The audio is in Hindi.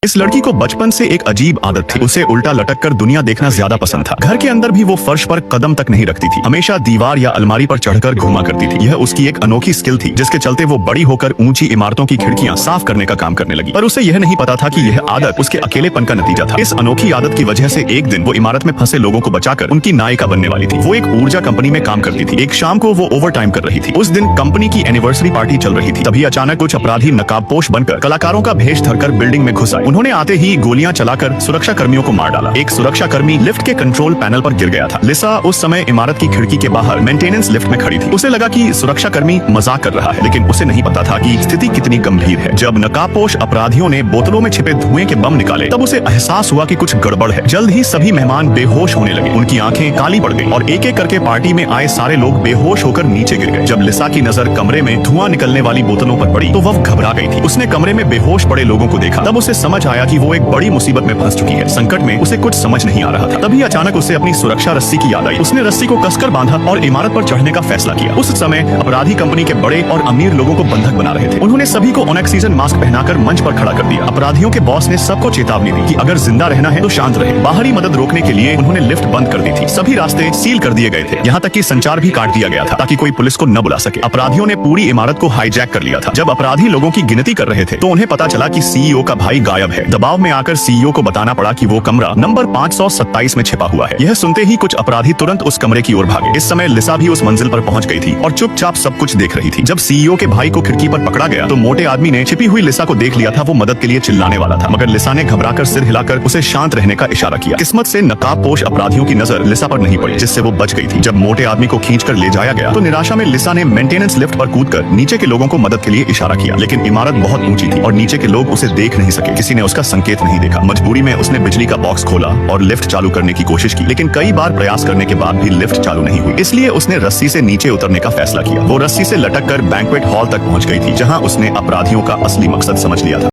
इस लड़की को बचपन से एक अजीब आदत थी। उसे उल्टा लटक कर दुनिया देखना ज्यादा पसंद था। घर के अंदर भी वो फर्श पर कदम तक नहीं रखती थी, हमेशा दीवार या अलमारी पर चढ़कर घूमा करती थी। यह उसकी एक अनोखी स्किल थी, जिसके चलते वो बड़ी होकर ऊंची इमारतों की खिड़कियां साफ करने का काम करने लगी। पर उसे यह नहीं पता था कि यह आदत उसके अकेलेपन का नतीजा था। इस अनोखी आदत की वजह से एक दिन वो इमारत में फंसे लोगों को बचाकर उनकी नायिका बनने वाली थी। वो एक ऊर्जा कंपनी में काम करती थी। एक शाम को वो ओवर टाइम कर रही थी। उस दिन कंपनी की एनिवर्सरी पार्टी चल रही थी। तभी अचानक कुछ अपराधी नकाबपोश बनकर कलाकारों का भेष धरकर बिल्डिंग में घुस आए। उन्होंने आते ही गोलियां चलाकर सुरक्षा कर्मियों को मार डाला। एक सुरक्षा कर्मी लिफ्ट के कंट्रोल पैनल पर गिर गया था। लिसा उस समय इमारत की खिड़की के बाहर मेंटेनेंस लिफ्ट में खड़ी थी। उसे लगा कि सुरक्षा कर्मी मजाक कर रहा है, लेकिन उसे नहीं पता था कि स्थिति कितनी गंभीर है। जब नकाबपोश अपराधियों ने बोतलों में छिपे धुएं के बम निकाले, तब उसे एहसास हुआ कि कुछ गड़बड़ है। जल्द ही सभी मेहमान बेहोश होने लगे। उनकी आंखें काली पड़ गईं और एक एक करके पार्टी में आए सारे लोग बेहोश होकर नीचे गिर गए। जब लिसा की नजर कमरे में धुआं निकलने वाली बोतलों पर पड़ी, तो वह घबरा गई थी। उसने कमरे में बेहोश पड़े लोगों को देखा। तब उसे समझ आया कि वो एक बड़ी मुसीबत में फंस चुकी है। संकट में उसे कुछ समझ नहीं आ रहा था। तभी अचानक उसे अपनी सुरक्षा रस्सी की याद आई। उसने रस्सी को कसकर बांधा और इमारत पर चढ़ने का फैसला किया। उस समय अपराधी कंपनी के बड़े और अमीर लोगों को बंधक बना रहे थे। उन्होंने सभी को ऑक्सीजन मास्क पहनाकर मंच पर खड़ा कर दिया। अपराधियों के बॉस ने सबको चेतावनी दी कि अगर जिंदा रहना है तो शांत रहे। बाहरी मदद रोकने के लिए उन्होंने लिफ्ट बंद कर दी थी। सभी रास्ते सील कर दिए गए थे। यहाँ तक कि संचार भी काट दिया गया था, ताकि कोई पुलिस को न बुला सके। अपराधियों ने पूरी इमारत को हाईजैक कर लिया था। जब अपराधी लोगों की गिनती कर रहे थे, तो उन्हें पता चला कि सीईओ का भाई गायब है। दबाव में आकर सीईओ को बताना पड़ा कि वो कमरा नंबर 527 में छिपा हुआ है। यह सुनते ही कुछ अपराधी तुरंत उस कमरे की ओर भागे। इस समय लिसा भी उस मंजिल पर पहुंच गई थी और चुपचाप सब कुछ देख रही थी। जब सीईओ के भाई को खिड़की पर पकड़ा गया, तो मोटे आदमी ने छिपी हुई लिसा को देख लिया था। वो मदद के लिए चिल्लाने वाला था, मगर लिसा ने घबराकर सिर हिलाकर उसे शांत रहने का इशारा किया। किस्मत से नकाबपोश अपराधियों की नजर लिसा पर नहीं पड़ी, जिससे वो बच गई थी। जब मोटे आदमी को खींचकर ले जाया गया, तो निराशा में लिसा ने मेंटेनेंस लिफ्ट पर कूदकर नीचे के लोगों को मदद के लिए इशारा किया। लेकिन इमारत बहुत ऊंची थी और नीचे के लोग उसे देख नहीं सके। किसी ने उसका संकेत नहीं देखा। मजबूरी में उसने बिजली का बॉक्स खोला और लिफ्ट चालू करने की कोशिश की, लेकिन कई बार प्रयास करने के बाद भी लिफ्ट चालू नहीं हुई। इसलिए उसने रस्सी से नीचे उतरने का फैसला किया। वो रस्सी से लटक कर बैंक्वेट हॉल तक पहुंच गई थी, जहां उसने अपराधियों का असली मकसद समझ लिया था।